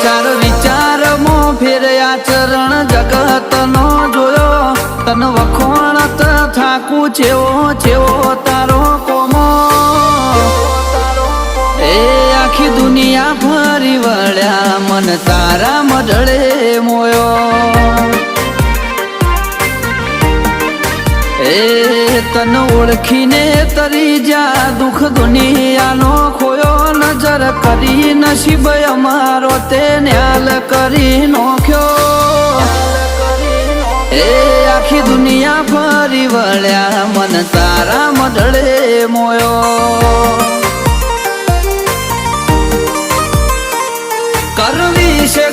વિચાર વિચાર મો ફેર્યા ચરણ જગત નો જોયો તન વખોણત થાકું છેવો છેવો તારો કોમો એ આખી દુનિયા ફરી વળ્યા મન તારા મઢળે મોયો એ તન ઓળખીને તરી જા દુઃખ દુનિયાનો ખોયો નજર કરી નસીબ અમારો તે ન્યાલ કરી નોખ્યો એ આખી દુનિયા ફરી વળ્યા મન તારા મઢળે મોયો કરવી છે